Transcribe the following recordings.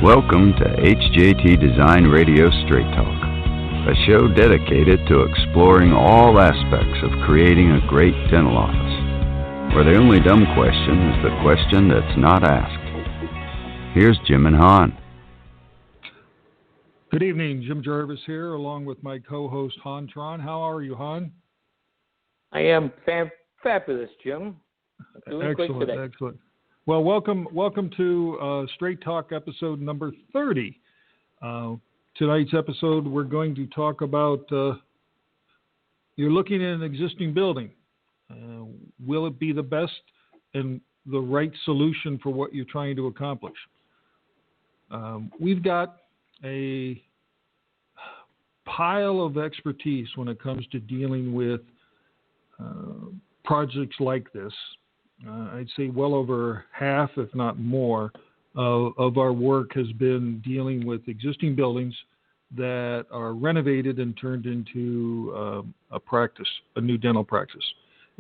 Welcome to HJT Design Radio Straight Talk, a show dedicated to exploring all aspects of creating a great dental office, where the only dumb question is the question that's not asked. Here's Jim and Han. Good evening, Jim Jarvis here, along with my co-host Han Tron. How are you, Han? I am fabulous, Jim. I'm doing Excellent, great today. Excellent. Well, welcome to Straight Talk episode number 30. Tonight's episode, we're going to talk about you're looking at an existing building. Will it be the best and the right solution for what you're trying to accomplish? We've got a pile of expertise when it comes to dealing with projects like this. I'd say well over half, if not more, of our work has been dealing with existing buildings that are renovated and turned into a new dental practice.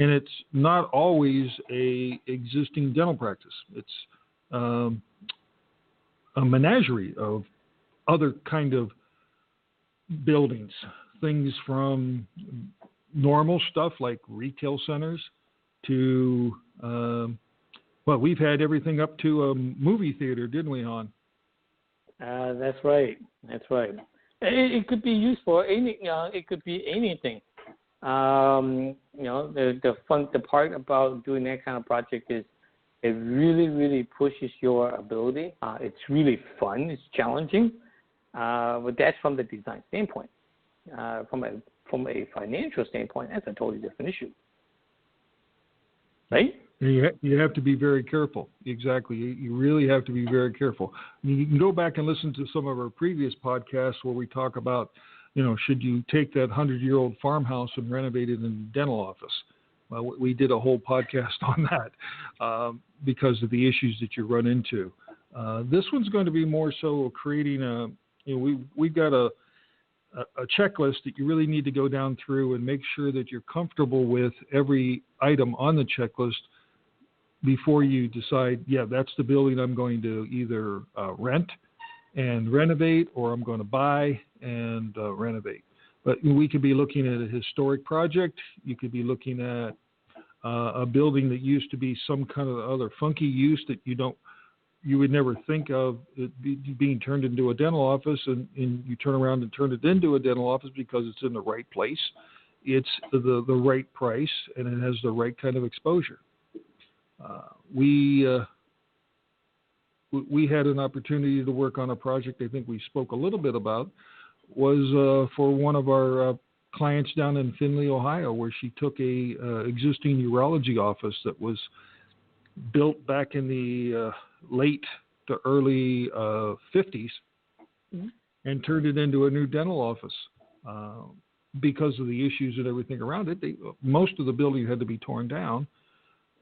And it's not always a existing dental practice. It's a menagerie of other kind of buildings, things from normal stuff like retail centers to, we've had everything up to a movie theater, didn't we, Han? That's right. It could be used for any. It could be anything. The part about doing that kind of project is it really pushes your ability. It's really fun. It's challenging, but that's from the design standpoint. From a financial standpoint, that's a totally different issue. Right? You have to be very careful. Exactly. You really have to be very careful. You can go back and listen to some of our previous podcasts where we talk about, should you take that 100-year-old farmhouse and renovate it in a dental office? Well, we did a whole podcast on that because of the issues that you run into. This one's going to be more so creating we've got a checklist that you really need to go down through and make sure that you're comfortable with every item on the checklist before you decide, that's the building I'm going to either rent and renovate, or I'm going to buy and renovate. But we could be looking at a historic project. You could be looking at a building that used to be some kind of other funky use that you would never think of it being turned into a dental office, and you turn around and turn it into a dental office because it's in the right place. It's the right price, and it has the right kind of exposure. We had an opportunity to work on a project I think we spoke a little bit about, was for one of our clients down in Findlay, Ohio, where she took a existing urology office that was built back in the late to early 50s and turned it into a new dental office. Because of the issues and everything around it, most of the building had to be torn down,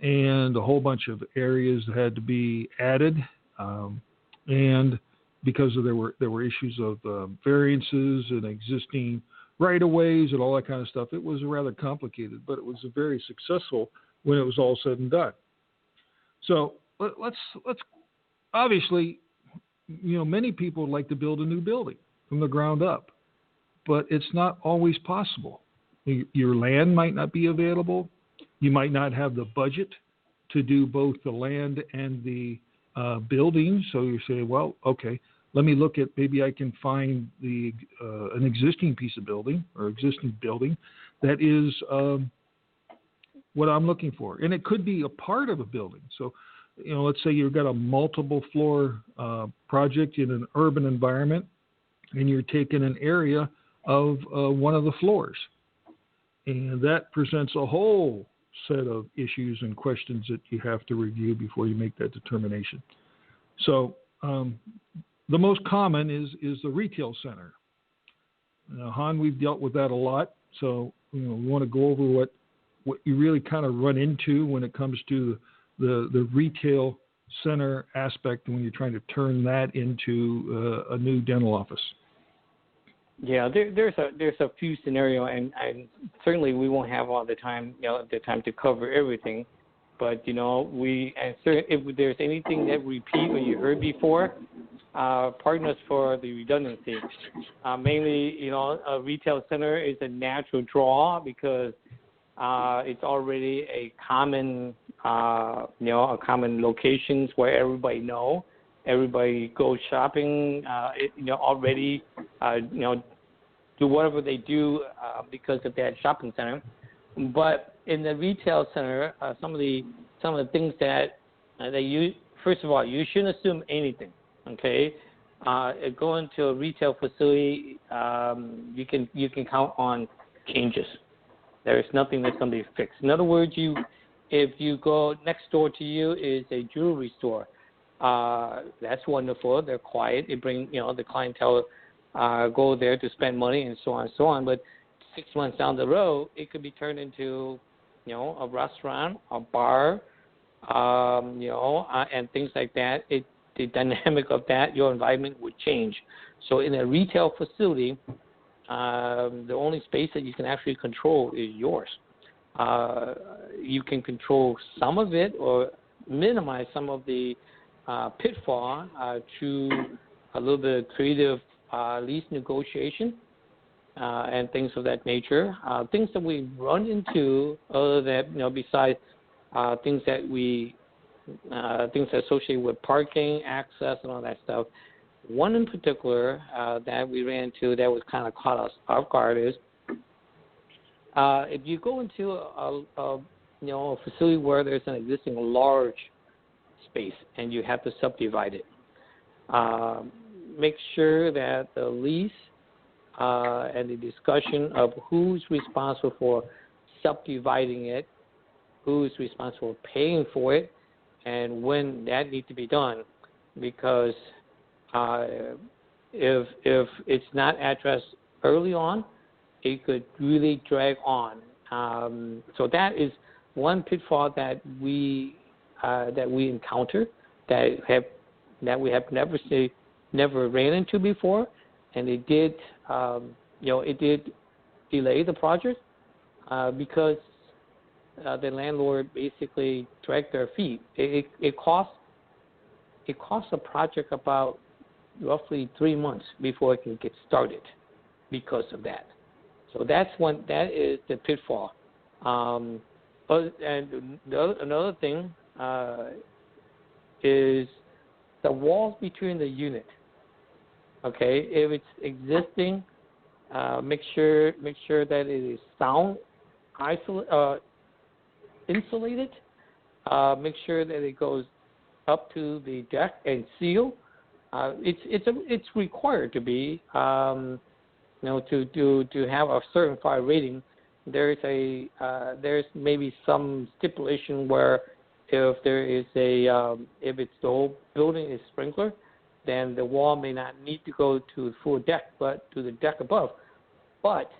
and a whole bunch of areas had to be added. And because there were issues of variances and existing right-of-ways and all that kind of stuff, it was rather complicated, but it was very successful when it was all said and done. So let's obviously, many people would like to build a new building from the ground up, but it's not always possible. Your land might not be available. You might not have the budget to do both the land and the building. So you say, well, okay, let me look at, maybe I can find an existing piece of building or existing building that is what I'm looking for. And it could be a part of a building. So, let's say you've got a multiple floor project in an urban environment, and you're taking an area of one of the floors. And that presents a whole set of issues and questions that you have to review before you make that determination. So the most common is the retail center. Now, Han, we've dealt with that a lot. So, we want to go over what you really kind of run into when it comes to the retail center aspect when you're trying to turn that into a new dental office. Yeah, there's a few scenarios, and certainly we won't have all the time to cover everything. But if there's anything that repeat or you heard before, pardon us for the redundancy. Mainly, a retail center is a natural draw because it's already a common, a common locations where everybody know. Everybody goes shopping, already, do whatever they do because of that shopping center. But in the retail center, some of the things that they use. First of all, you shouldn't assume anything. Okay, going to a retail facility, you can count on changes. There is nothing that's going to be fixed. In other words, if you go next door to you is a jewelry store. That's wonderful. They're quiet. They bring, the clientele go there to spend money and so on and so on. But 6 months down the road, it could be turned into, a restaurant, a bar, and things like that. The dynamic of that, your environment would change. So in a retail facility, the only space that you can actually control is yours. You can control some of it or minimize some of the pitfall through a little bit of creative lease negotiation and things of that nature. Things that we run into, other than besides things that things associated with parking, access, and all that stuff. One in particular that we ran into that was kind of caught us off guard is if you go into a facility where there's an existing large space and you have to subdivide it. Make sure that the lease and the discussion of who's responsible for subdividing it, who's responsible for paying for it, and when that needs to be done. Because if it's not addressed early on, it could really drag on. So that is one pitfall that we encounter that we have never ran into before, and it did delay the project because the landlord basically dragged their feet. It cost the project about roughly 3 months before it can get started because of that. So that is the pitfall. And another thing is the walls between the unit. Okay, if it's existing, make sure that it is sound insulated. Make sure that it goes up to the deck and seal. It's required to be to have a certain fire rating. There's maybe some stipulation where if the whole building is sprinkler, then the wall may not need to go to the full deck, but to the deck above. But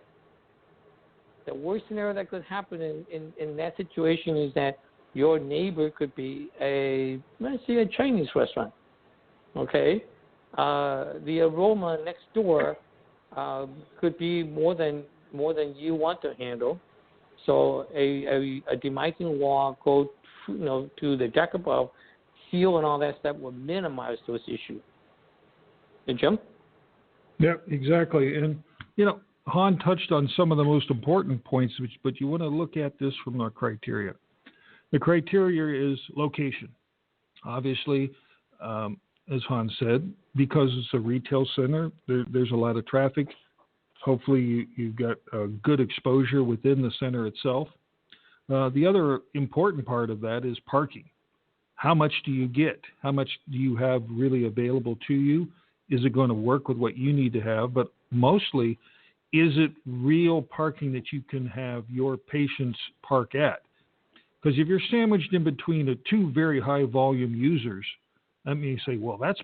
the worst scenario that could happen in that situation is that your neighbor could be a Chinese restaurant. Okay, the aroma next door could be more than you want to handle. So a demising wall go to the deck above, seal and all that stuff will minimize those issues. Jim? Yeah, exactly. And Han touched on some of the most important points, but you want to look at this from the criteria. The criteria is location. Obviously, as Han said, because it's a retail center, there's a lot of traffic. Hopefully, you've got a good exposure within the center itself. The other important part of that is parking. How much do you get? How much do you have really available to you? Is it going to work with what you need to have? But mostly, is it real parking that you can have your patients park at? Because if you're sandwiched in between two very high volume users, that means you say, well, that's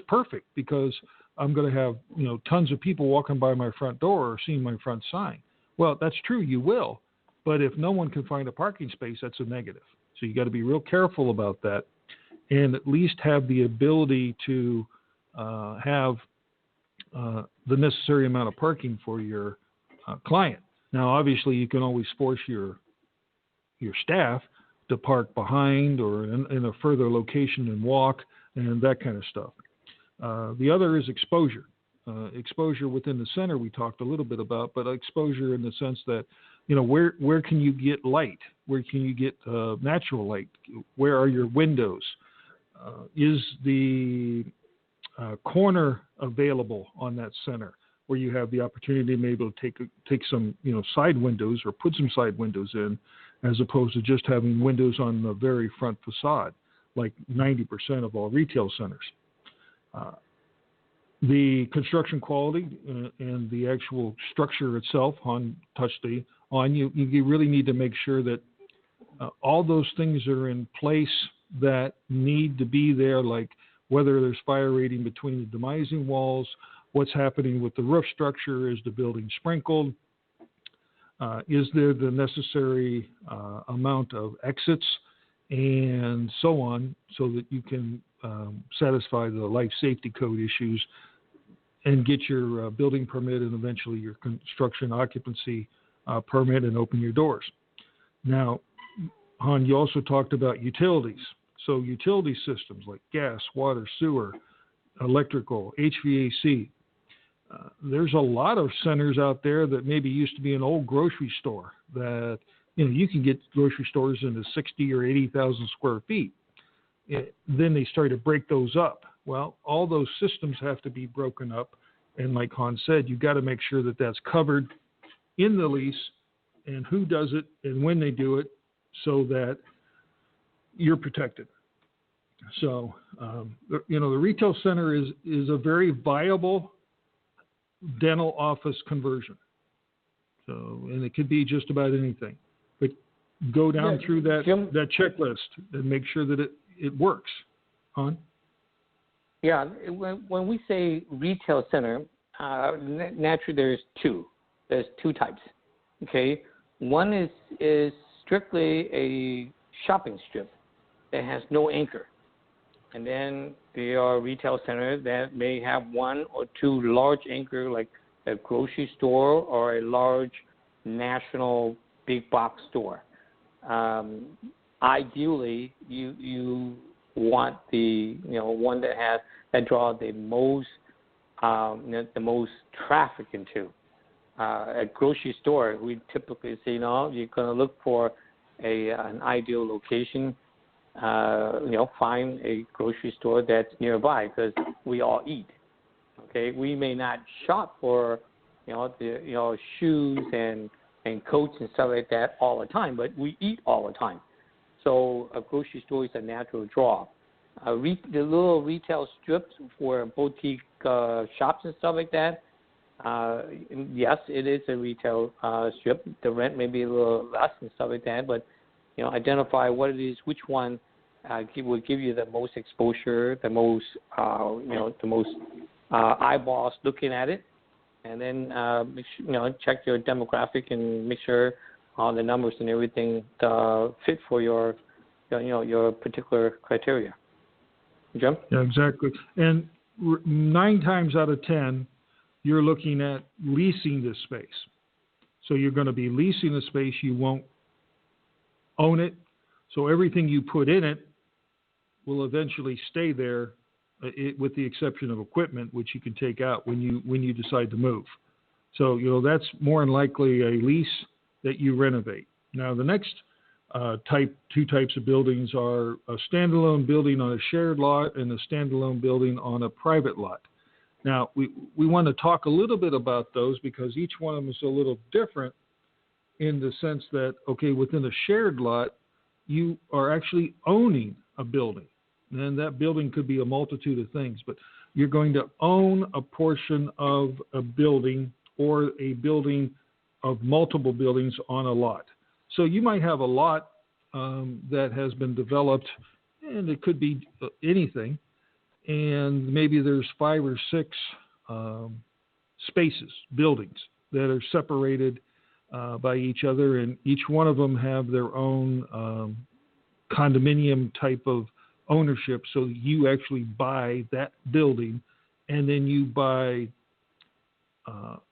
perfect because I'm going to have tons of people walking by my front door or seeing my front sign. Well, that's true, you will. But if no one can find a parking space, that's a negative. So you got to be real careful about that, and at least have the ability to have the necessary amount of parking for your client. Now, obviously, you can always force your staff to park behind or in a further location and walk and that kind of stuff. The other is exposure. Exposure within the center we talked a little bit about, but exposure in the sense that, where can you get light? Where can you get natural light? Where are your windows? Is the corner available on that center where you have the opportunity to be able to take some side windows or put some side windows in, as opposed to just having windows on the very front facade, like 90% of all retail centers. The construction quality and the actual structure itself, Han touched on, you really need to make sure that all those things are in place that need to be there, like whether there's fire rating between the demising walls, what's happening with the roof structure, is the building sprinkled, is there the necessary amount of exits, and so on, so that you can satisfy the life safety code issues and get your building permit and eventually your construction occupancy permit and open your doors. Now, Han, you also talked about utilities. So utility systems like gas, water, sewer, electrical, HVAC. There's a lot of centers out there that maybe used to be an old grocery store that, you can get grocery stores into 60 or 80,000 square feet. Then they started to break those up. Well, all those systems have to be broken up. And like Han said, you've got to make sure that that's covered in the lease and who does it and when they do it, so that you're protected. So, the retail center is a very viable dental office conversion. So, and it could be just about anything. But go down through that checklist and make sure that it works. Han? Yeah, when we say retail center, naturally there's two. There's two types. Okay, one is strictly a shopping strip that has no anchor, and then there are retail centers that may have one or two large anchor, like a grocery store or a large national big box store. Ideally, you want the one that draws the most traffic into. A grocery store, we typically say, you're going to look for an ideal location. Find a grocery store that's nearby, because we all eat. Okay, we may not shop for shoes and coats and stuff like that all the time, but we eat all the time. So a grocery store is a natural draw. The little retail strips for boutique shops and stuff like that, yes, it is a retail strip. The rent may be a little less and stuff like that, but identify what it is, which one will give you the most exposure, the most eyeballs looking at it, and then check your demographic and make sure all the numbers and everything fit for your particular criteria. Jim? Yeah, exactly. And 9 times out of 10, you're looking at leasing this space. So you're going to be leasing the space. You won't own it. So everything you put in it will eventually stay there, with the exception of equipment, which you can take out when you decide to move. So, that's more than likely a lease that you renovate. Now, the next two types of buildings are a standalone building on a shared lot and a standalone building on a private lot. Now, we want to talk a little bit about those, because each one of them is a little different, in the sense that, okay, within a shared lot, you are actually owning a building. And that building could be a multitude of things, but you're going to own a portion of a building or a building of multiple buildings on a lot. So you might have a lot that has been developed, and it could be anything, and maybe there's 5 or 6 spaces, buildings, that are separated by each other, and each one of them have their own condominium type of ownership. So you actually buy that building, and then you buy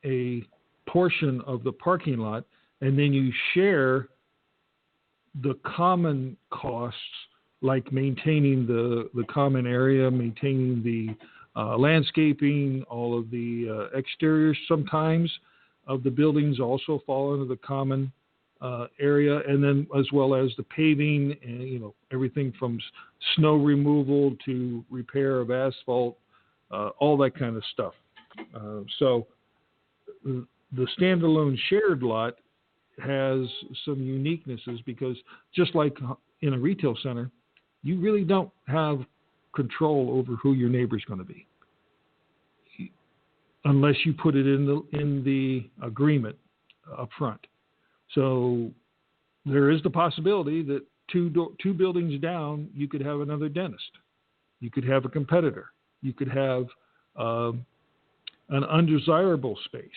a portion of the parking lot, and then you share the common costs, like maintaining the common area, maintaining the landscaping, all of the exteriors sometimes of the buildings also fall into the common area, and then as well as the paving and everything from snow removal to repair of asphalt, all that kind of stuff. So the standalone shared lot has some uniquenesses because just like in a retail center, you really don't have control over who your neighbor's going to be unless you put it in the agreement up front. So there is the possibility that two buildings down, you could have another dentist. You could have a competitor. You could have an undesirable space,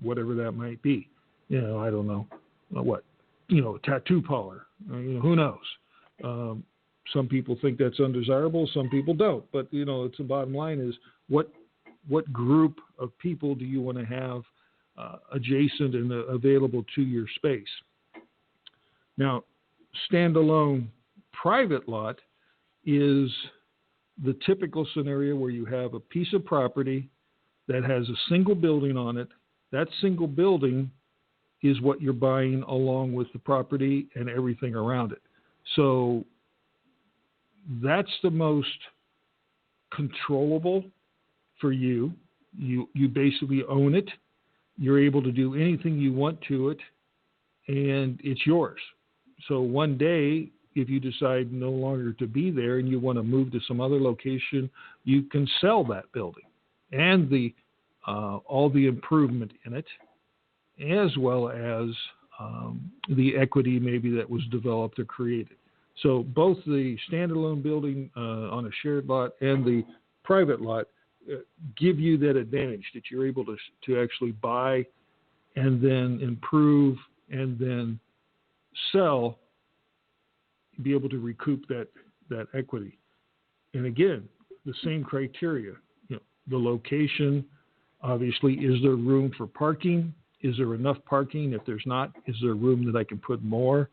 whatever that might be. I don't know what, a tattoo parlor. Who knows? Some people think that's undesirable. Some people don't. But it's the bottom line is what group of people do you want to have adjacent and available to your space? Now, standalone private lot is the typical scenario where you have a piece of property that has a single building on it. That single building is what you're buying along with the property and everything around it. So that's the most controllable for you. You basically own it. You're able to do anything you want to it, and it's yours. So one day, if you decide no longer to be there and you want to move to some other location, you can sell that building and all the improvement in it, as well as the equity maybe that was developed or created. So both the standalone building on a shared lot and the private lot give you that advantage that you're able to actually buy and then improve and then sell, be able to recoup that equity. And again, the same criteria, the location, obviously, is there room for parking? Is there enough parking? If there's not, is there room that I can put more?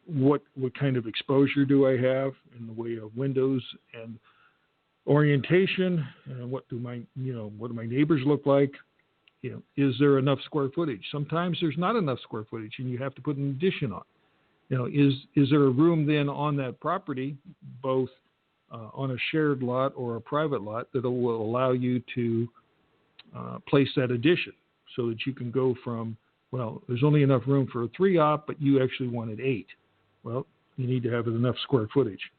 What kind of exposure do I have in the way of windows and orientation? And what do my neighbors look like? Is there enough square footage? Sometimes there's not enough square footage, and you have to put an addition on. Is there a room then on that property, both on a shared lot or a private lot, that will allow you to place that addition so that you can go from, there's only enough room for a 3-op, but you actually wanted 8. Well, you need to have enough square footage.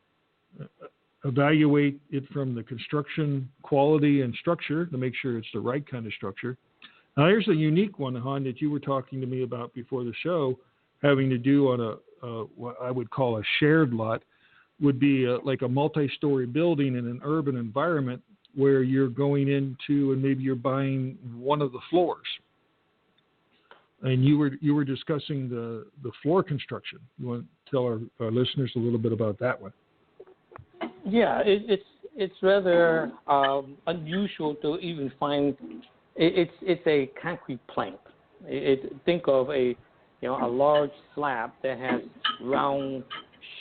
Evaluate it from the construction quality and structure to make sure it's the right kind of structure. Now, here's a unique one, Han, that you were talking to me about before the show, having to do on what I would call a shared lot, would be like a multi-story building in an urban environment where you're going into and maybe you're buying one of the floors. And you were discussing the floor construction. You want to tell our listeners a little bit about that one? Yeah, it's rather unusual to even find. It's a concrete plank. Think of a large slab that has round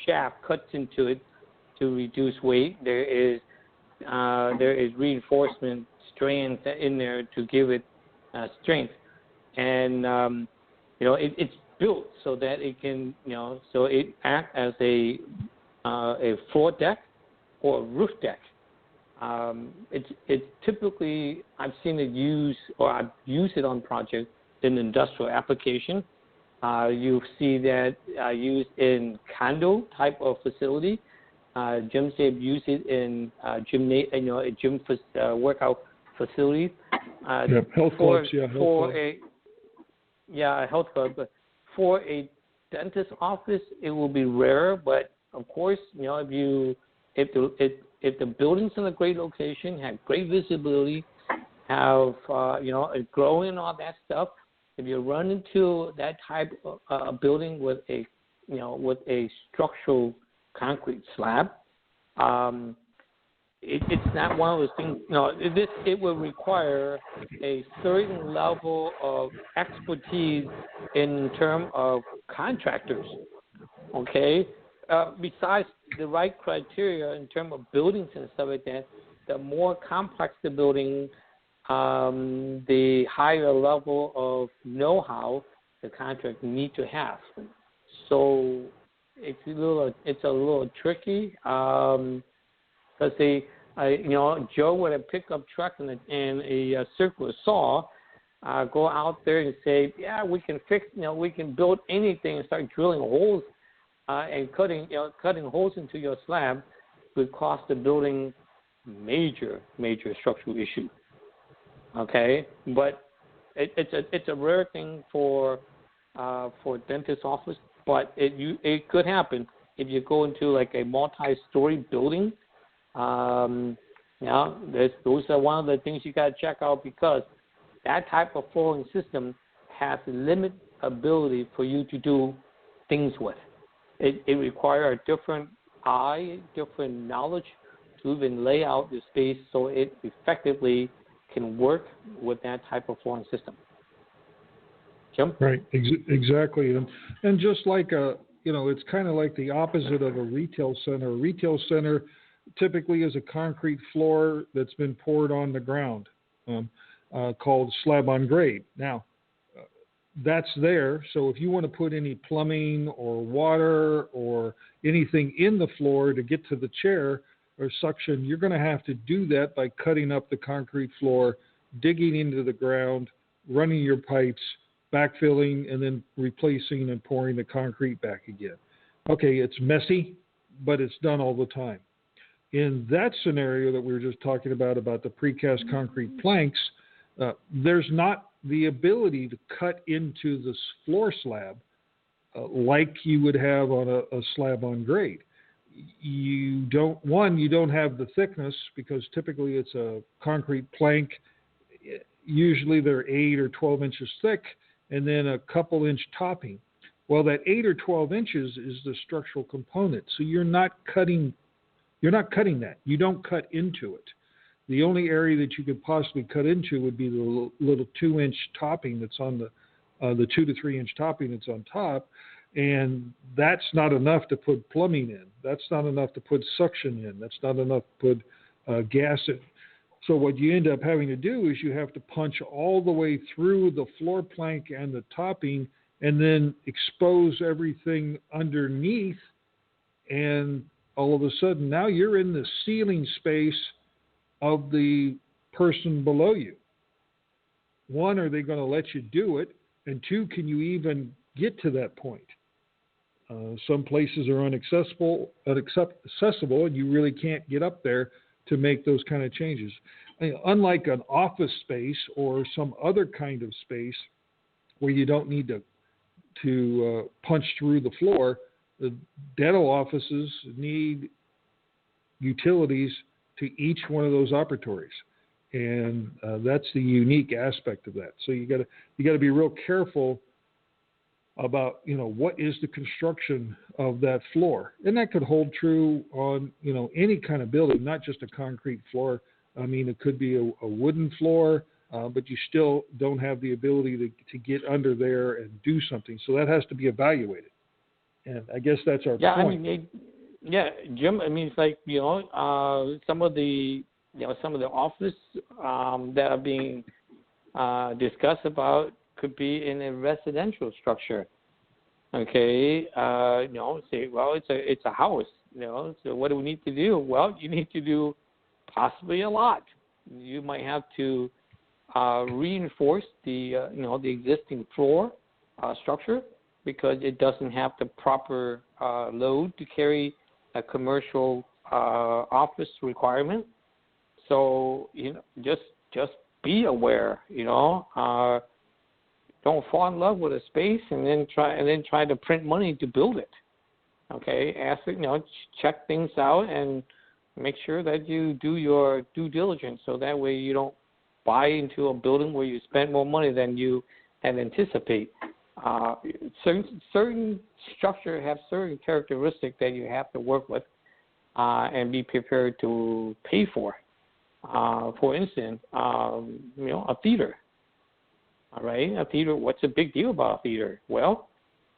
shaft cuts into it to reduce weight. There is reinforcement strands in there to give it strength, and it's built so that it can so it acts as a floor deck or a roof deck. It's typically, I've seen it used, or I've used it on projects in industrial application. You see that used in condo type of facility. Gyms have used it in gym workout facilities. Health clubs. A health club. But for a dentist office, it will be rare. But of course, if the building's in a great location, have great visibility, have it's growing and all that stuff. If you run into that type of building with a structural concrete slab, it's not one of those things. It will require a certain level of expertise in terms of contractors. Okay. Besides the right criteria in terms of buildings and stuff like that, the more complex the building, the higher level of know-how the contractor need to have. So it's a little tricky because Joe with a pickup truck and a circular saw go out there and say, yeah, we can fix, we can build anything and start drilling holes and cutting holes into your slab would cost the building major structural issue. Okay, but it's a rare thing for dentist office, but it could happen if you go into like a multi-story building. Those are one of the things you got to check out because that type of flooring system has limited ability for you to do things with. It requires a different eye, different knowledge to even lay out the space so it effectively can work with that type of flooring system. Jim? Right, exactly. And just like it's kind of like the opposite of a retail center. A retail center typically is a concrete floor that's been poured on the ground, called slab on grade. Now, that's there. So if you want to put any plumbing or water or anything in the floor to get to the chair or suction, you're going to have to do that by cutting up the concrete floor, digging into the ground, running your pipes, backfilling, and then replacing and pouring the concrete back again. Okay, it's messy, but it's done all the time. In that scenario that we were just talking about the precast concrete planks, there's not the ability to cut into the floor slab like you would have on a slab on grade. You don't have the thickness because typically it's a concrete plank. Usually they're 8 or 12 inches thick and then a couple inch topping. Well, that 8 or 12 inches is the structural component. So you're not cutting that. You don't cut into it. The only area that you could possibly cut into would be the little 2-inch topping that's on the 2 to 3 inch topping that's on top. And that's not enough to put plumbing in. That's not enough to put suction in. That's not enough to put gas in. So what you end up having to do is you have to punch all the way through the floor plank and the topping and then expose everything underneath. And all of a sudden, now you're in the ceiling space of the person below you. One, are they going to let you do it? And two, can you even get to that point? Some places are inaccessible, and you really can't get up there to make those kind of changes. Unlike an office space or some other kind of space where you don't need to punch through the floor, the dental offices need utilities to each one of those operatories, and that's the unique aspect of that. So you got to be real careful about what is the construction of that floor, and that could hold true on any kind of building, not just a concrete floor. I mean, it could be a wooden floor, but you still don't have the ability to get under there and do something. So that has to be evaluated, and I guess that's our point. Jim. I mean, it's like some of the office that are being discussed about could be in a residential structure. Okay, say, well, it's a house. So what do we need to do? Well, you need to do possibly a lot. You might have to reinforce the the existing floor structure because it doesn't have the proper load to carry a commercial office requirement. So just be aware. Don't fall in love with a space and then try to print money to build it. Okay, check things out and make sure that you do your due diligence so that way you don't buy into a building where you spend more money than you had anticipate. Certain structure have certain characteristics that you have to work with and be prepared to pay for. For instance, a theater. All right, a theater. What's the big deal about a theater? Well,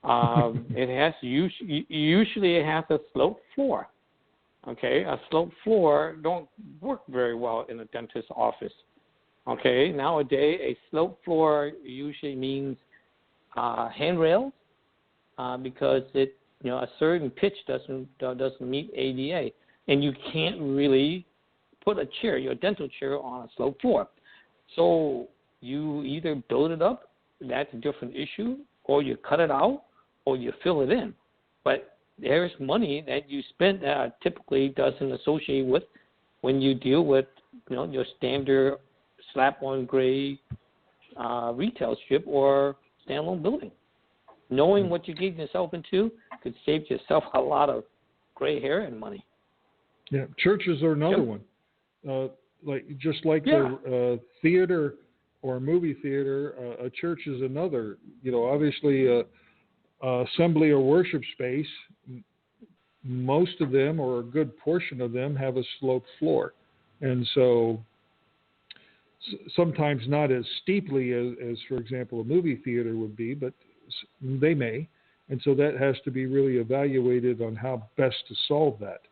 it has usually it has a sloped floor. Okay, a sloped floor don't work very well in a dentist's office. Okay, nowadays a sloped floor usually means handrails because a certain pitch doesn't meet ADA, and you can't really put your dental chair on a sloped floor. So you either build it up, that's a different issue, or you cut it out, or you fill it in. But there's money that you spend that typically doesn't associate with when you deal with your standard slap-on grade retail strip or standalone building. Knowing what you're getting yourself into could save yourself a lot of gray hair and money. Yeah, churches are another one. The theater or movie theater, a church is another. Obviously, assembly or worship space. Most of them, or a good portion of them, have a sloped floor, and so sometimes not as steeply as, for example, a movie theater would be, but they may, and so that has to be really evaluated on how best to solve that.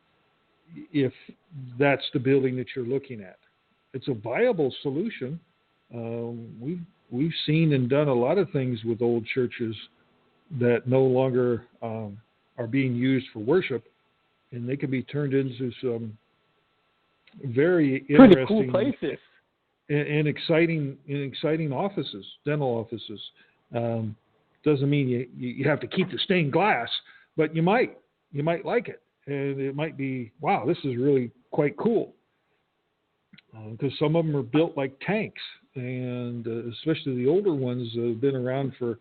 If that's the building that you're looking at, it's a viable solution. We've seen and done a lot of things with old churches that no longer are being used for worship, and they can be turned into some very interesting, pretty cool places and exciting offices, dental offices. Doesn't mean you have to keep the stained glass, but you might like it, and it might be, wow, this is really quite cool. Because some of them are built like tanks, and especially the older ones have been around for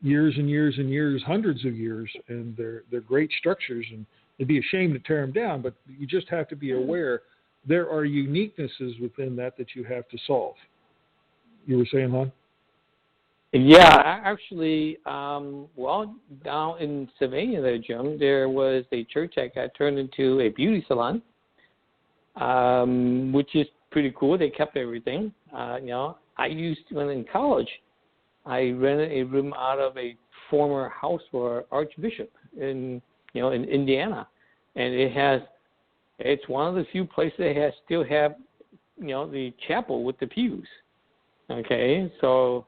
years and years and years, hundreds of years, and they're great structures, and it'd be a shame to tear them down, but you just have to be aware there are uniquenesses within that you have to solve. You were saying, hon? Yeah, actually, down in Sylvania there, Jim, there was a church that got turned into a beauty salon, which is pretty cool. They kept everything. I used to, when in college, I rented a room out of a former house for Archbishop in Indiana, and it's one of the few places that still have the chapel with the pews. Okay, so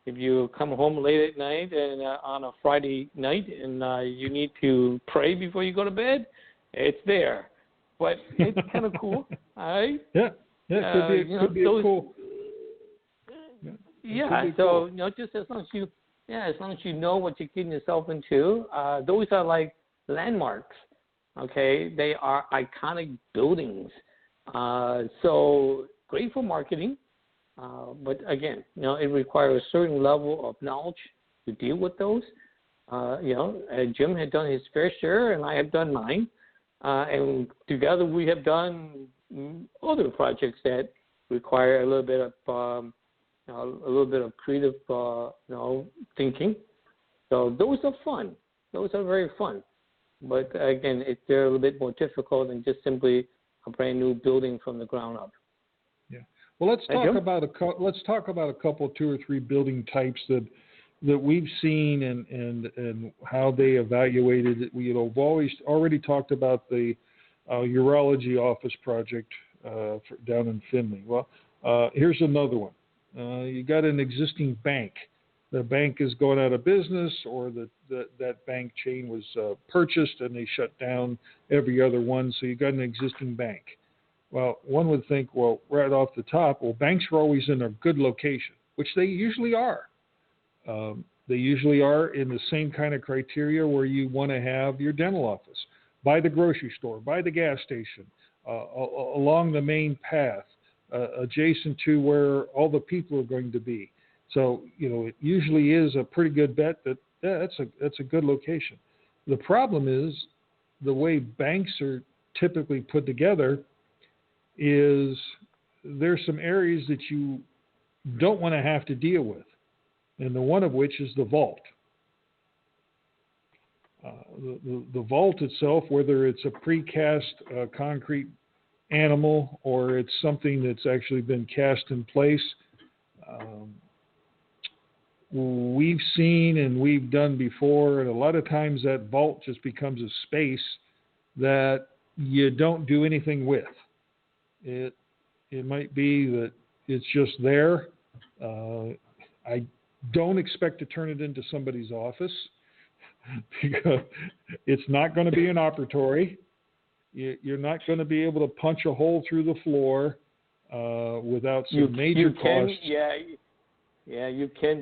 if you come home late at night and on a Friday night and you need to pray before you go to bed, it's there. But it's kind of cool, all right? Yeah, it could be cool. Yeah, so cool. Just as long as you know what you're getting yourself into, those are like landmarks. Okay, they are iconic buildings. So great for marketing, but again, it requires a certain level of knowledge to deal with those. Jim had done his fair share, and I have done mine, and together we have done other projects that require a little bit of creative, thinking. So those are fun. Those are very fun. But again, they're a little bit more difficult than just simply a brand new building from the ground up. Yeah. Well, let's talk about a couple, 2 or 3 building types that we've seen and how they evaluated it. We've already talked about the urology office project down in Findlay. Well, here's another one. You got an existing bank. The bank is going out of business, or that bank chain was purchased and they shut down every other one, so you got an existing bank. Well, one would think, right off the top, banks are always in a good location, which they usually are. They usually are in the same kind of criteria where you want to have your dental office, by the grocery store, by the gas station, along the main path, adjacent to where all the people are going to be. So, it usually is a pretty good bet that that's a good location. The problem is the way banks are typically put together is there's some areas that you don't want to have to deal with, and the one of which is the vault. The vault itself, whether it's a precast concrete animal or it's something that's actually been cast in place, we've seen and we've done before, and a lot of times that vault just becomes a space that you don't do anything with. It might be that it's just there. I don't expect to turn it into somebody's office because it's not going to be an operatory. You're not going to be able to punch a hole through the floor without some major costs. Yeah, you can,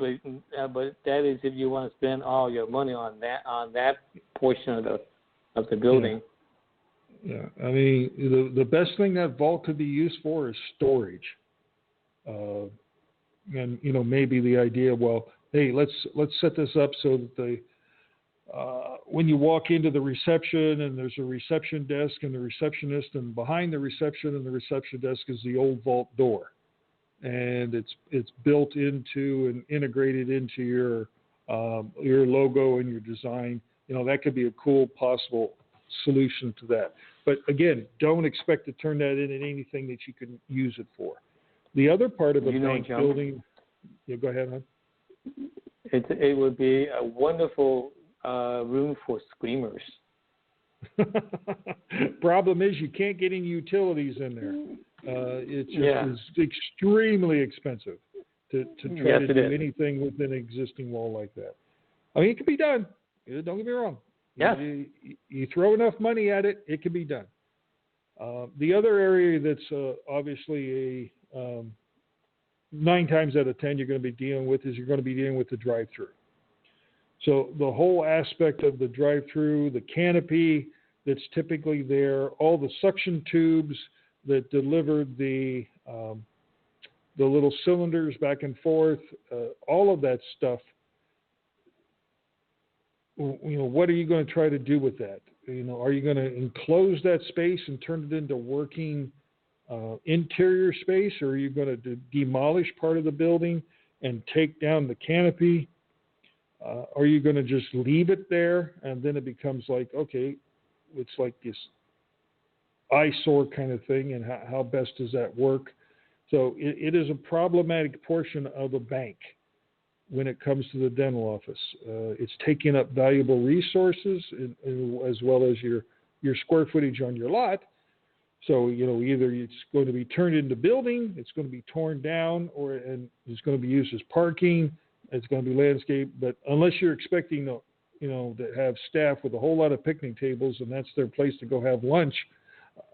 but that is if you want to spend all your money on that portion of the building. Yeah. I mean, the best thing that vault could be used for is storage. And maybe the idea, well, hey, let's set this up so that when you walk into the reception and there's a reception desk and the receptionist, and behind the reception and the reception desk is the old vault door, and it's built into and integrated into your logo and your design. That could be a cool possible solution to that. But again, don't expect to turn that into anything that you can use it for. The other part of a bank building, go ahead, hon. It would be a wonderful room for screamers. Problem is, you can't get any utilities in there. It just is extremely expensive to try to do anything with an existing wall like that. I mean, it can be done. Don't get me wrong. Yes. You throw enough money at it, it can be done. The other area that's obviously 9 times out of 10 you're going to be dealing with the drive-through. So the whole aspect of the drive-through, the canopy that's typically there, all the suction tubes that deliver the little cylinders back and forth, all of that stuff. What are you going to try to do with that? Are you going to enclose that space and turn it into working interior space, or are you going to demolish part of the building and take down the canopy? Are you going to just leave it there, and then it becomes like, okay, it's like this eyesore kind of thing, and how best does that work? So it is a problematic portion of a bank when it comes to the dental office. It's taking up valuable resources as well as your square footage on your lot. So, either it's going to be turned into building, it's going to be torn down, and it's going to be used as parking, it's going to be landscape. But unless you're expecting to have staff with a whole lot of picnic tables and that's their place to go have lunch,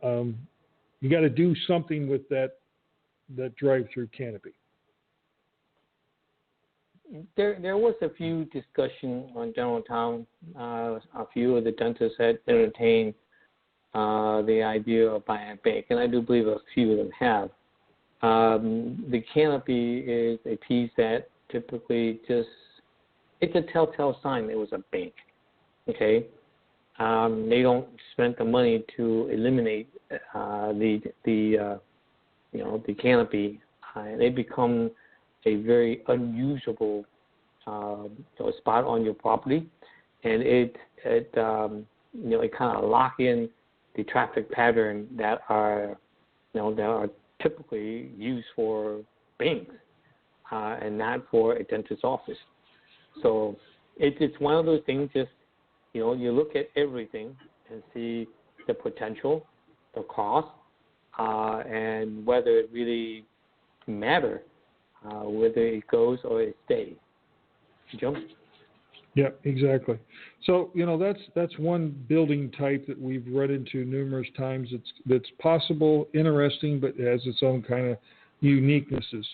you got to do something with that drive-through canopy. There was a few discussion on Downtown. A few of the dentists had entertained the idea of buying a bank, and I do believe a few of them have. The canopy is a piece that typically it's a telltale sign it was a bank. Okay, they don't spend the money to eliminate the canopy. They become a very unusable spot on your property, and it kind of lock in the traffic pattern that are typically used for banks and not for a dentist's office. So it's one of those things. Just you look at everything and see the potential, the cost, and whether it really matters. Whether it goes or it stays. Jim? Yeah, exactly. So, that's one building type that we've run into numerous times. That's possible, interesting, but it has its own kind of uniquenesses.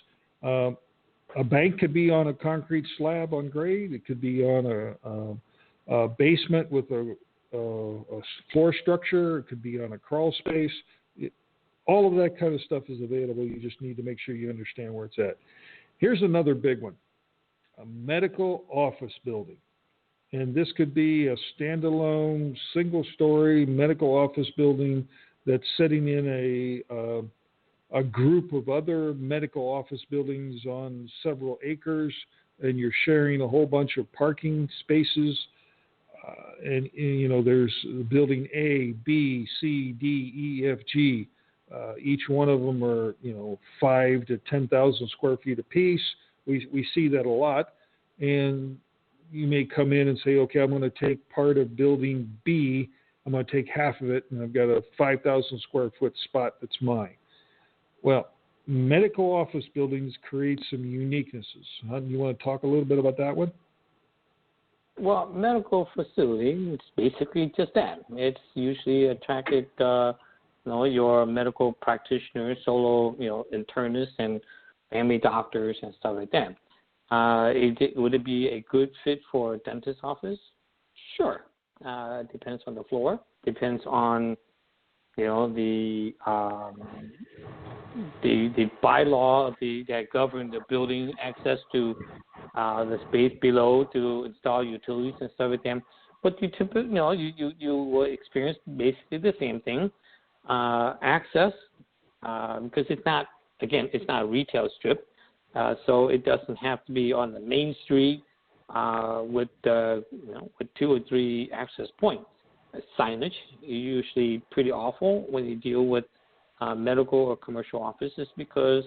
A bank could be on a concrete slab on grade. It could be on a basement with a floor structure. It could be on a crawl space. All of that kind of stuff is available. You just need to make sure you understand where it's at. Here's another big one, a medical office building. And this could be a standalone, single-story medical office building that's sitting in a group of other medical office buildings on several acres, and you're sharing a whole bunch of parking spaces. And there's building A, B, C, D, E, F, G. Each one of them are, 5 to 10,000 square feet apiece. We see that a lot. And you may come in and say, okay, I'm going to take part of building B I'm going to take half of it, and I've got a 5,000 square foot spot that's mine. Well, medical office buildings create some uniquenesses. You want to talk a little bit about that one? Well, medical facility, it's basically just that. It's usually attracted, your medical practitioners, solo, internists and family doctors and stuff like that. Would it be a good fit for a dentist office? Sure. Depends on the floor. Depends on, the bylaw that govern the building access to the space below to install utilities and stuff like that. But you typically, you will experience basically the same thing. Access, because it's not a retail strip, so it doesn't have to be on the main street with 2 or 3 access points. Signage is usually pretty awful when you deal with medical or commercial offices because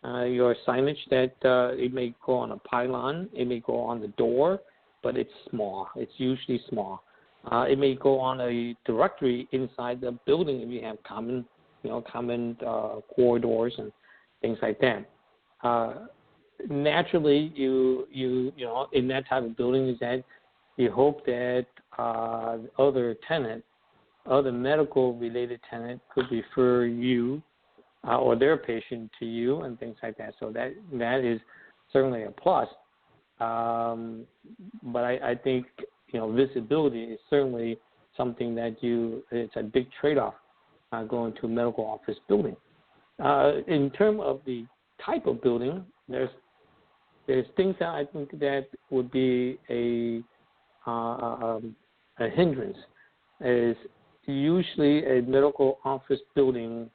your signage that it may go on a pylon, it may go on the door, but it's small. It's usually small. It may go on a directory inside the building if you have common corridors and things like that. Naturally, you in that type of building is that you hope that other medical-related tenant could refer you or their patient to you and things like that. So that is certainly a plus. But I think visibility is certainly something that it's a big trade-off going to a medical office building. In terms of the type of building, there's things that I think that would be a hindrance. Is usually a medical office building,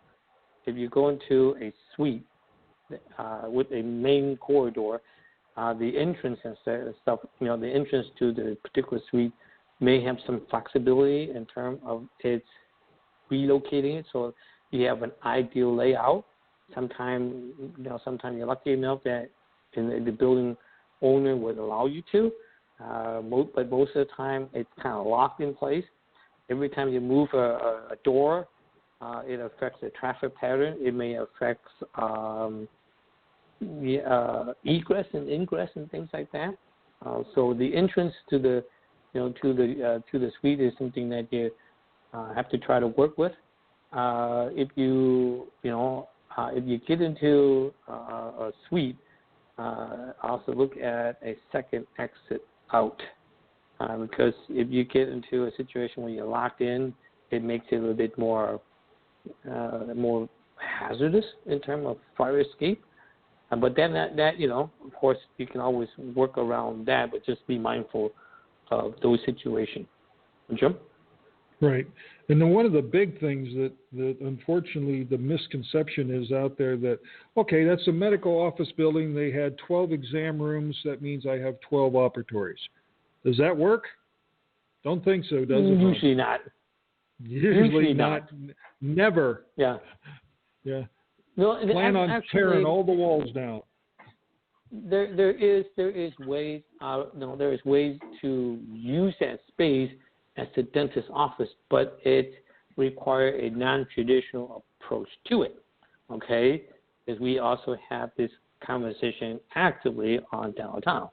if you go into a suite with a main corridor, the entrance and stuff, the entrance to the particular suite may have some flexibility in terms of its relocating it. So you have an ideal layout. Sometimes you're lucky enough that the building owner would allow you to, but most of the time it's kind of locked in place. Every time you move a door, it affects the traffic pattern. It may affect egress and ingress and things like that. So the entrance to the suite is something that you have to try to work with. If you get into a suite, also look at a second exit out. Because if you get into a situation where you're locked in, it makes it a little bit more hazardous in terms of fire escape. But then that of course, you can always work around that, but just be mindful of those situations. Jim? Right. And then one of the big things that unfortunately the misconception is out there that, okay, that's a medical office building. They had 12 exam rooms. That means I have 12 operatories. Does that work? Don't think so, does it? Usually not. Usually not. Never. Yeah. Yeah. No, plan on actually, tearing all the walls down. There is ways. There is ways to use that space as a dentist office, but it requires a non-traditional approach to it. Okay, because we also have this conversation actively on downtown.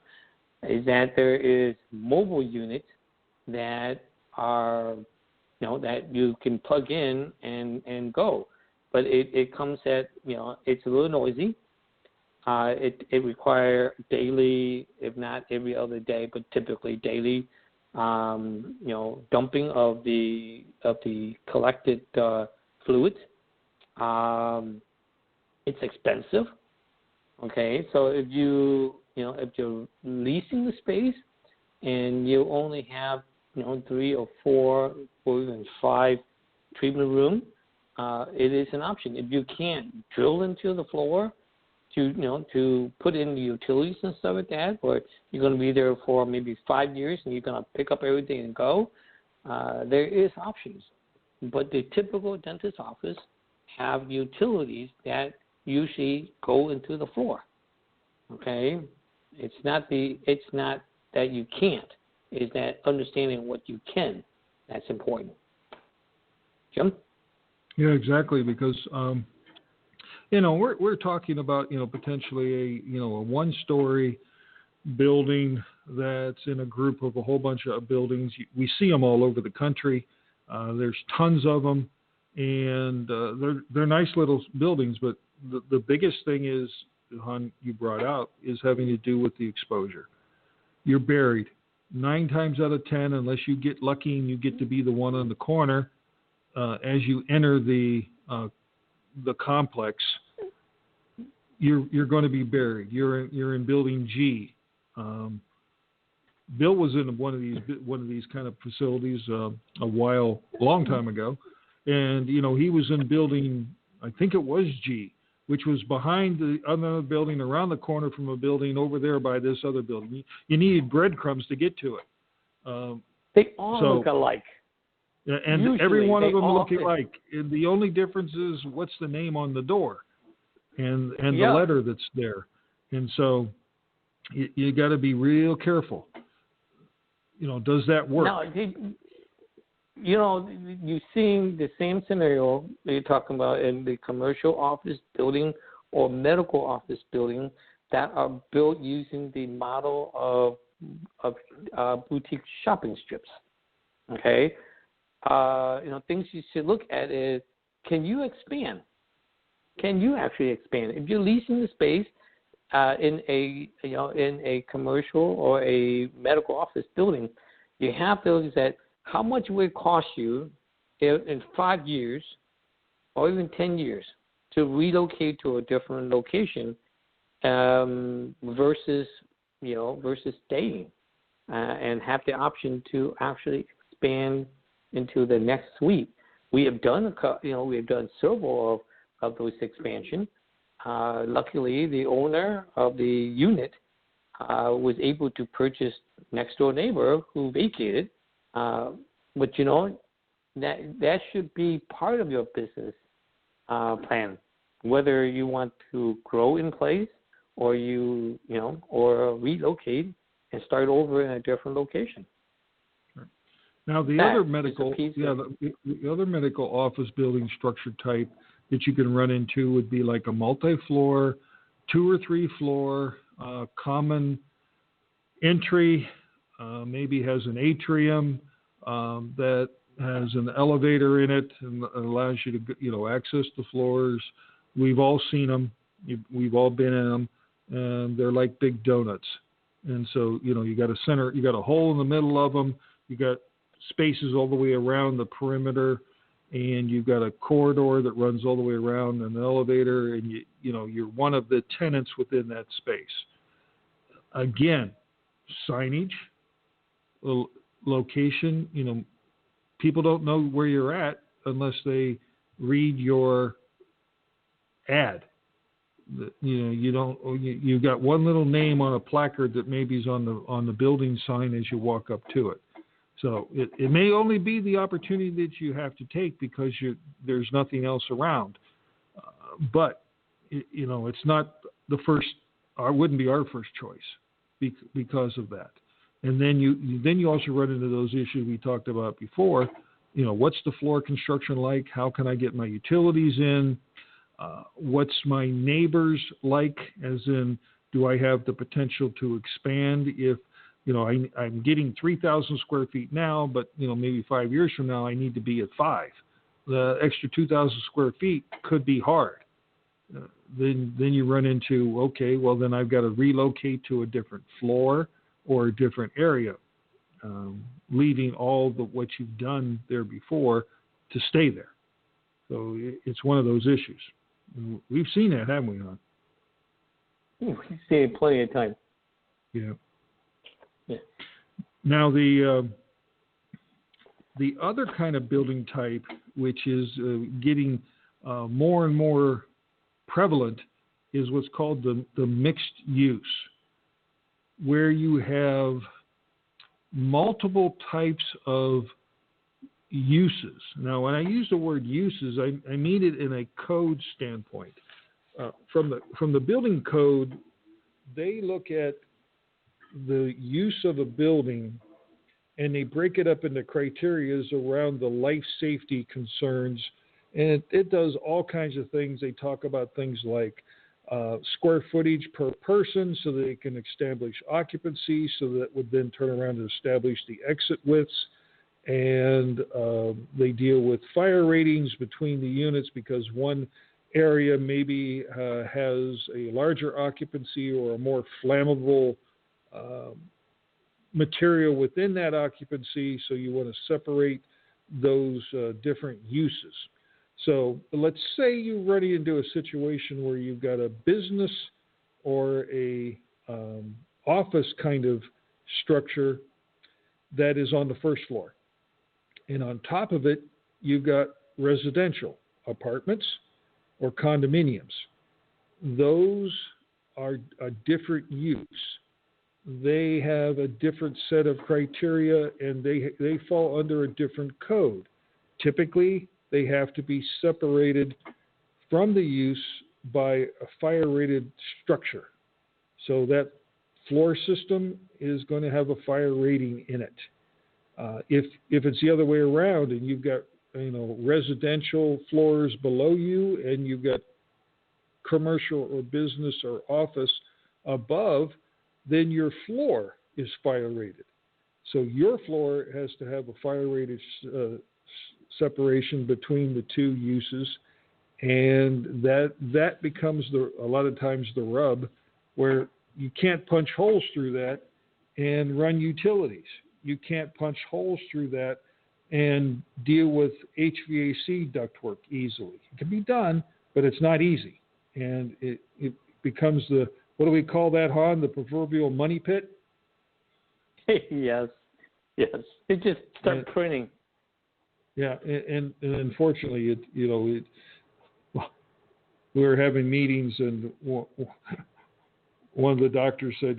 Is that there is mobile units that are, that you can plug in and go, but it comes at, it's a little noisy. It requires daily, if not every other day, but typically daily, dumping of the collected fluids. It's expensive. Okay, so if if you're leasing the space and you only have 3 or 4 or even 5 treatment room, it is an option. If you can't drill into the floor to put in the utilities and stuff like that, or you're going to be there for maybe 5 years and you're going to pick up everything and go, there is options. But the typical dentist office have utilities that usually go into the floor. Okay, it's not that you can't. It's that understanding what you can that's important. Jim? Yeah, exactly. Because we're talking about potentially a 1-story building that's in a group of a whole bunch of buildings. We see them all over the country. There's tons of them, and they're nice little buildings. But the biggest thing is, Han, you brought out, is having to do with the exposure. You're buried 9 times out of 10, unless you get lucky and you get to be the one on the corner. As you enter the complex, you're going to be buried. You're in building G. Bill was in one of these kind of facilities a long time ago, and he was in building, I think it was G, which was behind the other building, around the corner from a building over there by this other building. You needed breadcrumbs to get to it. They all look alike. And usually, every one of them look alike. And the only difference is what's the name on the door and the letter that's there. And so you got to be real careful. Does that work? Now, you're seeing the same scenario that you're talking about in the commercial office building or medical office building that are built using the model of boutique shopping strips. Okay? Things you should look at is, can you expand? Can you actually expand? If you're leasing the space in a commercial or a medical office building, you have to look at how much will it cost you in 5 years or even 10 years to relocate to a different location versus staying and have the option to actually expand into the next suite. We have done several of those expansions. Luckily, the owner of the unit was able to purchase next door neighbor who vacated. But that should be part of your business plan, whether you want to grow in place or or relocate and start over in a different location. Now, the other medical office building structure type that you can run into would be like a multi-floor, 2 or 3 floor, common entry, maybe has an atrium that has an elevator in it and allows you to access the floors. We've all seen them. We've all been in them, and they're like big donuts. And so you got a hole in the middle of them. You got spaces all the way around the perimeter, and you've got a corridor that runs all the way around, an elevator, and you're one of the tenants within that space. Again, signage, location. People don't know where you're at unless they read your ad. You've got one little name on a placard that maybe is on the building sign as you walk up to it. So it may only be the opportunity that you have to take because there's nothing else around. But it's not the first. It wouldn't be our first choice because of that. And then you also run into those issues we talked about before. What's the floor construction like? How can I get my utilities in? What's my neighbors like? As in, do I have the potential to expand if I'm getting 3,000 square feet now, but maybe 5 years from now I need to be at 5. The extra 2,000 square feet could be hard. Then you run into, okay, well then I've got to relocate to a different floor or a different area, leaving all what you've done there before to stay there. So it's one of those issues. We've seen that, haven't we, hon? We've seen it plenty of times. Yeah. Now, the other kind of building type, which is getting more and more prevalent, is what's called the mixed use, where you have multiple types of uses. Now, when I use the word uses, I mean it in a code standpoint. From the building code, they look at the use of a building and they break it up into criterias around the life safety concerns. And it does all kinds of things. They talk about things like square footage per person so that it can establish occupancy, so that would then turn around and establish the exit widths. And they deal with fire ratings between the units because one area maybe has a larger occupancy or a more flammable material within that occupancy, so you want to separate those different uses. So let's say you run into a situation where you've got a business or a office kind of structure that is on the first floor. And on top of it, you've got residential apartments or condominiums. Those are a different use. They have a different set of criteria, and they fall under a different code. Typically, they have to be separated from the use by a fire-rated structure. So that floor system is going to have a fire rating in it. If it's the other way around and you've got residential floors below you and you've got commercial or business or office above, then your floor is fire rated. So your floor has to have a fire rated separation between the two uses, and that becomes a lot of times the rub, where you can't punch holes through that and run utilities. You can't punch holes through that and deal with HVAC ductwork easily. It can be done, but it's not easy. And it becomes what do we call that, Han? The proverbial money pit? Yes. They just start printing. Yeah, and unfortunately, we were having meetings, and one of the doctors said,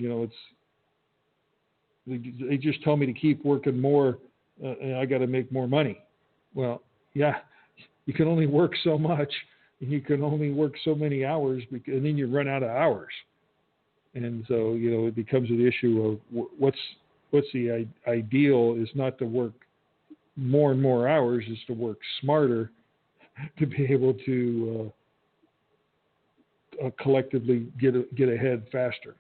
they just tell me to keep working more, and I got to make more money. Well, yeah, you can only work so much, and you can only work so many hours, and then you run out of hours. And so, it becomes an issue of what's the ideal is not to work more and more hours, is to work smarter to be able to collectively get ahead faster.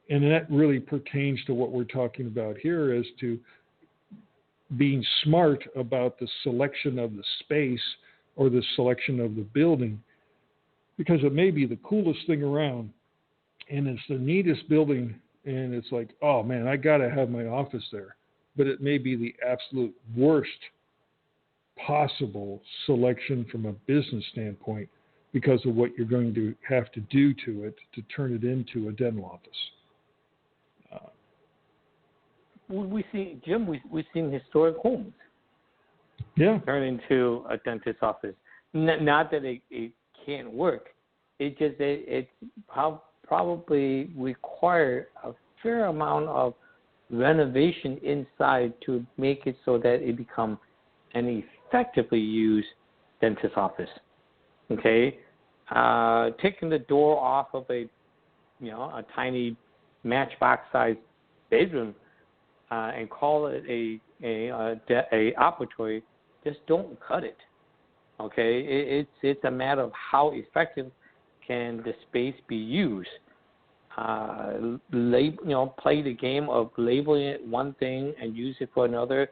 And that really pertains to what we're talking about here, as to being smart about the selection of the space or the selection of the building, because it may be the coolest thing around and it's the neatest building, and it's like, oh man, I got to have my office there. But it may be the absolute worst possible selection from a business standpoint because of what you're going to have to do to it to turn it into a dental office. We see, Jim, we've seen historic homes turn into a dentist's office. Not that it can't work. It just it probably require a fair amount of renovation inside to make it so that it become an effectively used dentist office. Okay, taking the door off of a tiny matchbox-sized bedroom and call it a operatory, just don't cut it. Okay, it's a matter of how effective can the space be used. Play the game of labeling it one thing and use it for another.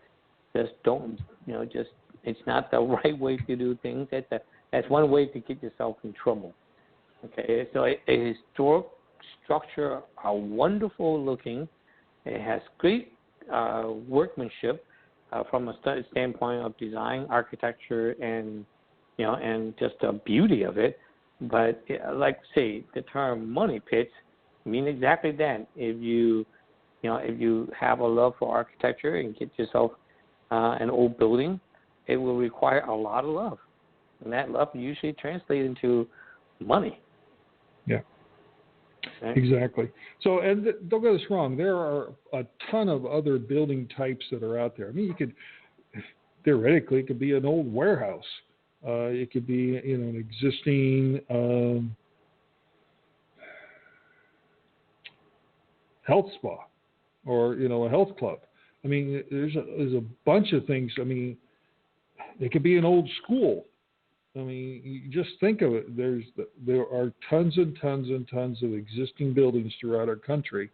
Just don't, it's not the right way to do things. That's one way to get yourself in trouble. Okay, so a historic structure are wonderful looking. It has great workmanship from a standpoint of design, architecture, and just the beauty of it. But like say, the term money pits mean exactly that. If you have a love for architecture and get yourself an old building, it will require a lot of love, and that love usually translates into money. Yeah. Okay. Exactly. So, and don't get us wrong, there are a ton of other building types that are out there. I mean, theoretically, it could be an old warehouse. It could be, an existing health spa, or a health club. I mean, there's a bunch of things. I mean, it could be an old school. I mean, you just think of it. There are tons and tons and tons of existing buildings throughout our country,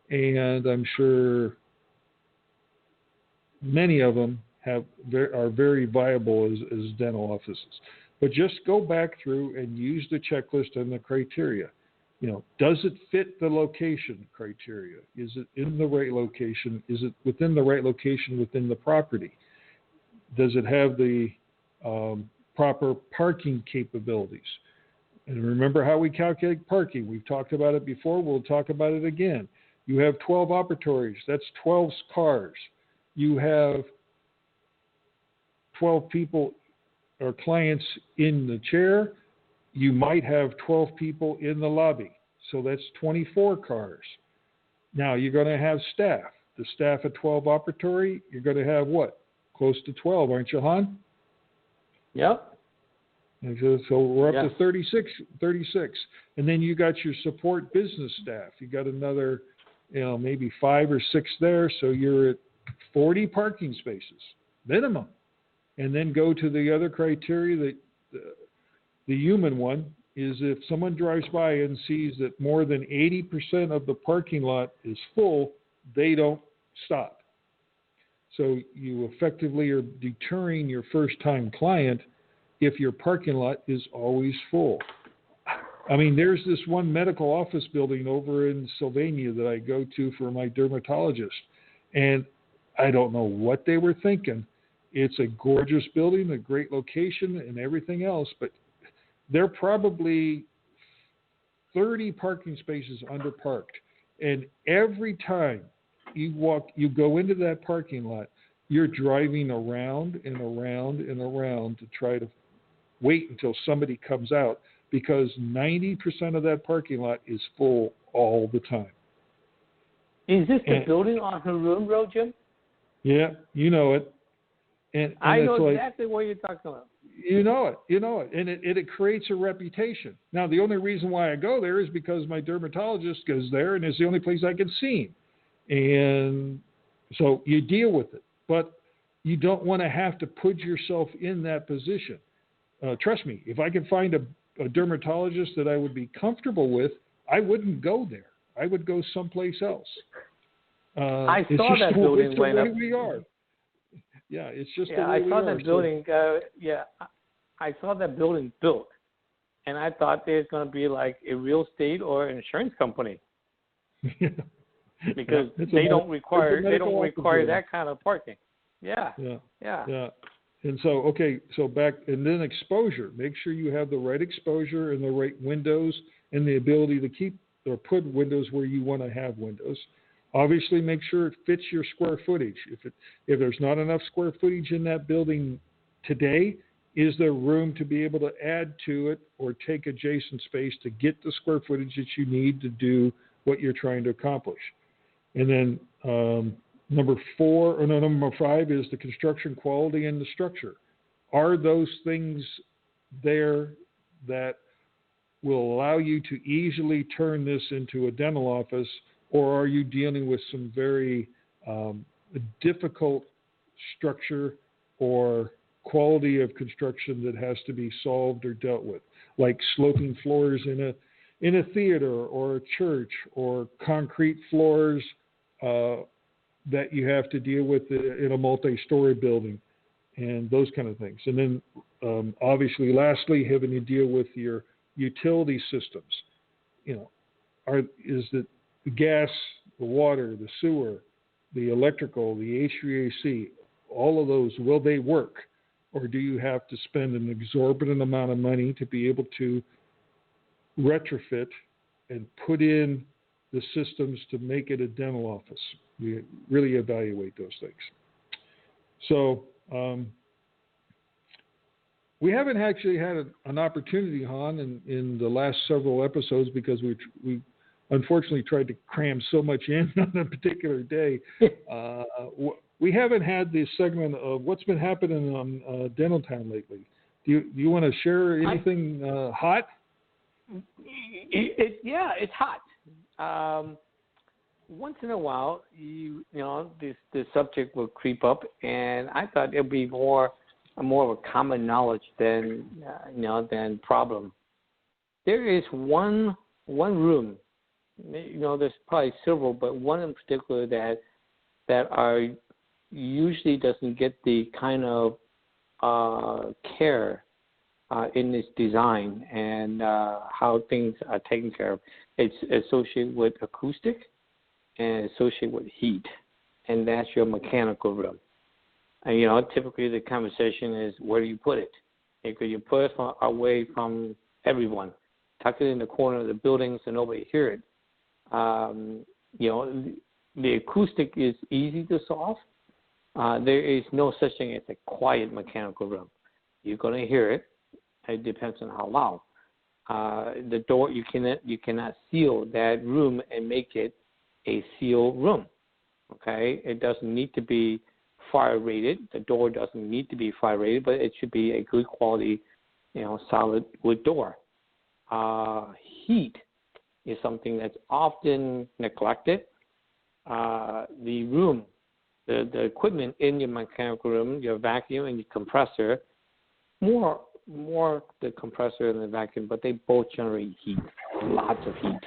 and I'm sure many of them are very viable as dental offices. But just go back through and use the checklist and the criteria. Does it fit the location criteria? Is it in the right location? Is it within the right location within the property? Does it have the proper parking capabilities? And remember how we calculate parking. We've talked about it before. We'll talk about it again. You have 12 operatories. That's 12 cars. You have 12 people or clients in the chair. You might have 12 people in the lobby. So that's 24 cars. Now you're going to have staff. The staff at 12 operatory, you're going to have what? Close to 12, aren't you, Han? Yep. So we're up to 36. And then you got your support business staff. You got another, maybe 5 or 6 there. So you're at 40 parking spaces, minimum. And then go to the other criteria that the human one is if someone drives by and sees that more than 80% of the parking lot is full, they don't stop. So you effectively are deterring your first-time client if your parking lot is always full. I mean, there's this one medical office building over in Sylvania that I go to for my dermatologist, and I don't know what they were thinking. It's a gorgeous building, a great location, and everything else, but they're probably 30 parking spaces underparked. And every time you go into that parking lot, you're driving around and around and around to try to wait until somebody comes out because 90% of that parking lot is full all the time. Is this the building on Haroon Road, Jim? Yeah, you know it. And I know exactly what you're talking about. You know it, and it creates a reputation. Now, the only reason why I go there is because my dermatologist goes there, and it's the only place I can see him. And so you deal with it, but you don't want to have to put yourself in that position. Trust me, if I could find a dermatologist that I would be comfortable with, I wouldn't go there. I would go someplace else. I saw that building went up. We are. Yeah, it's just the way I saw that building. I saw that building built, and I thought there's going to be like a real estate or an insurance company, because they don't require that kind of parking. Yeah. And so and then exposure. Make sure you have the right exposure and the right windows and the ability to keep or put windows where you want to have windows. Obviously, make sure it fits your square footage. If there's not enough square footage in that building today, is there room to be able to add to it or take adjacent space to get the square footage that you need to do what you're trying to accomplish? And then number 5 is the construction quality and the structure. Are those things there that will allow you to easily turn this into a dental office? Or are you dealing with some very difficult structure or quality of construction that has to be solved or dealt with, like sloping floors in a theater or a church, or concrete floors that you have to deal with in a multi-story building, and those kind of things. And then, obviously, lastly, having to deal with your utility systems. Is it the gas, the water, the sewer, the electrical, the HVAC, all of those, will they work? Or do you have to spend an exorbitant amount of money to be able to retrofit and put in the systems to make it a dental office? We really evaluate those things. So we haven't actually had an opportunity, Han, in the last several episodes because we unfortunately tried to cram so much in on a particular day. We haven't had this segment of what's been happening on Dental Town lately. Do you want to share anything hot? It's hot. once in a while, this subject will creep up, and I thought it'd be more of a common knowledge than problem. There is one room, there's probably several, but one in particular that are usually doesn't get the kind of care in its design and how things are taken care of. It's associated with acoustic and associated with heat, and that's your mechanical room. And typically the conversation is, where do you put it? Because you put it away from everyone, tuck it in the corner of the building so nobody hear it. The acoustic is easy to solve. There is no such thing as a quiet mechanical room. You're going to hear it. It depends on how loud. The door, you cannot seal that room and make it a sealed room. Okay, it doesn't need to be fire rated. The door doesn't need to be fire rated, but it should be a good quality, solid wood door. Heat is something that's often neglected. The room, the equipment in your mechanical room, your vacuum and your compressor, more the compressor than the vacuum, but they both generate heat, lots of heat.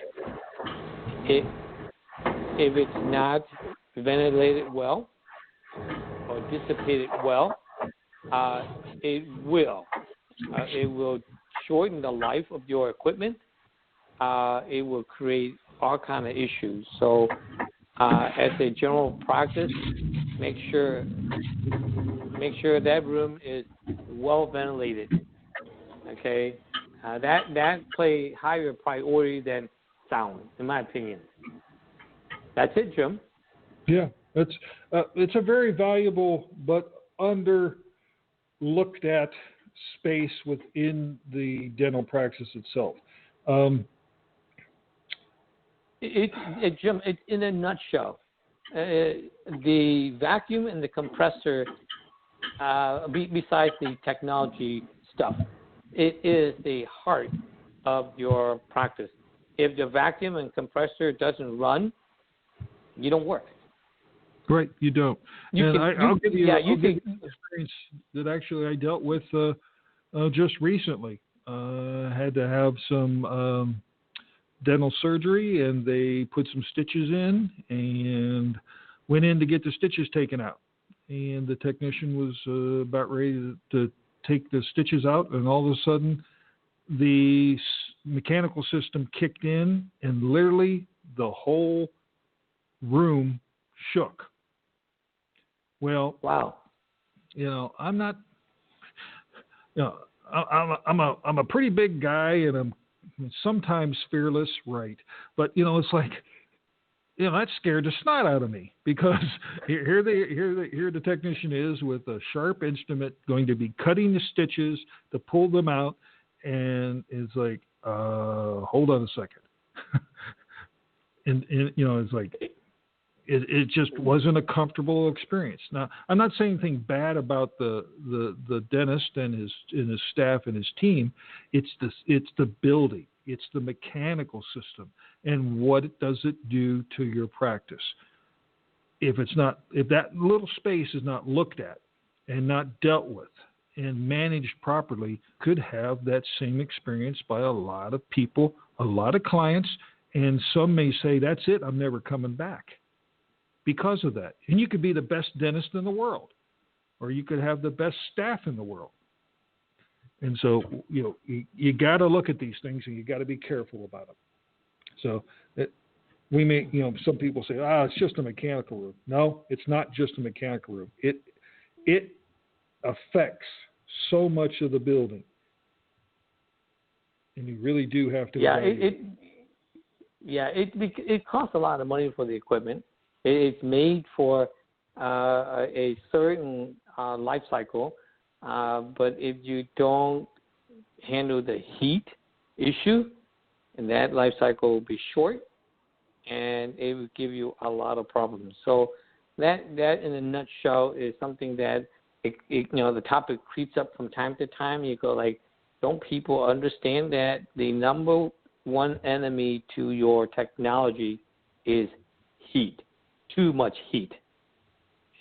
If it's not ventilated well or dissipated well, it will shorten the life of your equipment. It will create all kind of issues. So, as a general practice, make sure that room is well ventilated. Okay, that play higher priority than sound, in my opinion. That's it, Jim. Yeah, it's a very valuable but underlooked at space within the dental practice itself. Jim, in a nutshell, the vacuum and the compressor, besides the technology stuff, it is the heart of your practice. If the vacuum and compressor doesn't run, you don't work. Right, you don't. I'll give you an experience that actually I dealt with just recently. Had to have some dental surgery, and they put some stitches in and went in to get the stitches taken out. And the technician was about ready to take the stitches out, and all of a sudden the mechanical system kicked in, and literally the whole room shook. Well, wow. I'm not. I'm a pretty big guy, and I'm sometimes fearless, right? But it's like, that scared the snot out of me, because here the technician is with a sharp instrument going to be cutting the stitches to pull them out, and it's like, hold on a second, and it's like. It just wasn't a comfortable experience. Now, I'm not saying anything bad about the dentist and his staff and his team. It's the building. It's the mechanical system, and what does it do to your practice? If that little space is not looked at and not dealt with and managed properly, could have that same experience by a lot of people, a lot of clients, and some may say, that's it, I'm never coming back. Because of that. And you could be the best dentist in the world, or you could have the best staff in the world. And so, you got to look at these things, and you got to be careful about them. So we may, some people say, it's just a mechanical room. No, it's not just a mechanical room. It affects so much of the building. And you really do have to. It costs a lot of money for the equipment. It's made for a certain life cycle, but if you don't handle the heat issue, and that life cycle will be short, and it will give you a lot of problems. So that in a nutshell is something that the topic creeps up from time to time. You go like, don't people understand that the number one enemy to your technology is heat, too much heat.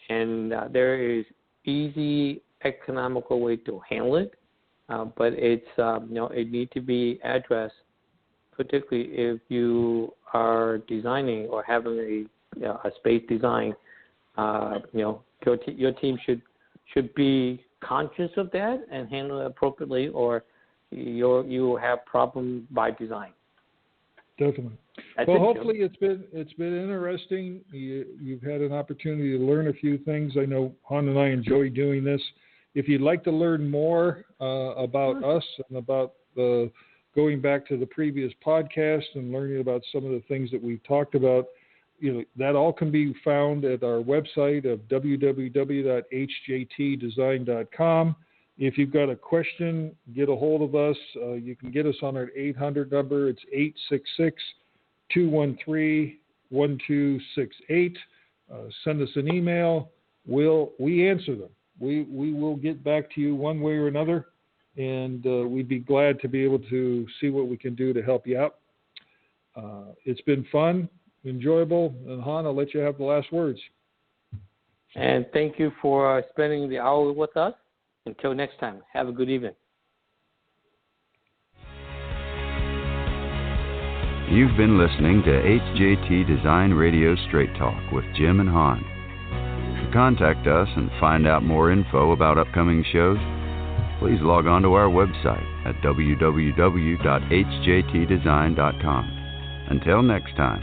And there is easy, economical way to handle it, but it's it needs to be addressed, particularly if you are designing or having a space design. Your team should be conscious of that and handle it appropriately, or you have problem by design. Definitely. Well, hopefully it's been interesting. You've had an opportunity to learn a few things. I know Han and I enjoy doing this. If you'd like to learn more about us and about going back to the previous podcast and learning about some of the things that we've talked about, that all can be found at our website of www.hjtdesign.com. If you've got a question, get a hold of us. You can get us on our 800 number. It's 866-213-1268. Send us an email. We answer them. We will get back to you one way or another, and we'd be glad to be able to see what we can do to help you out. It's been fun, enjoyable, and Han, I'll let you have the last words. And thank you for spending the hour with us. Until next time, have a good evening. You've been listening to HJT Design Radio Straight Talk with Jim and Han. To contact us and find out more info about upcoming shows, please log on to our website at www.hjtdesign.com. Until next time.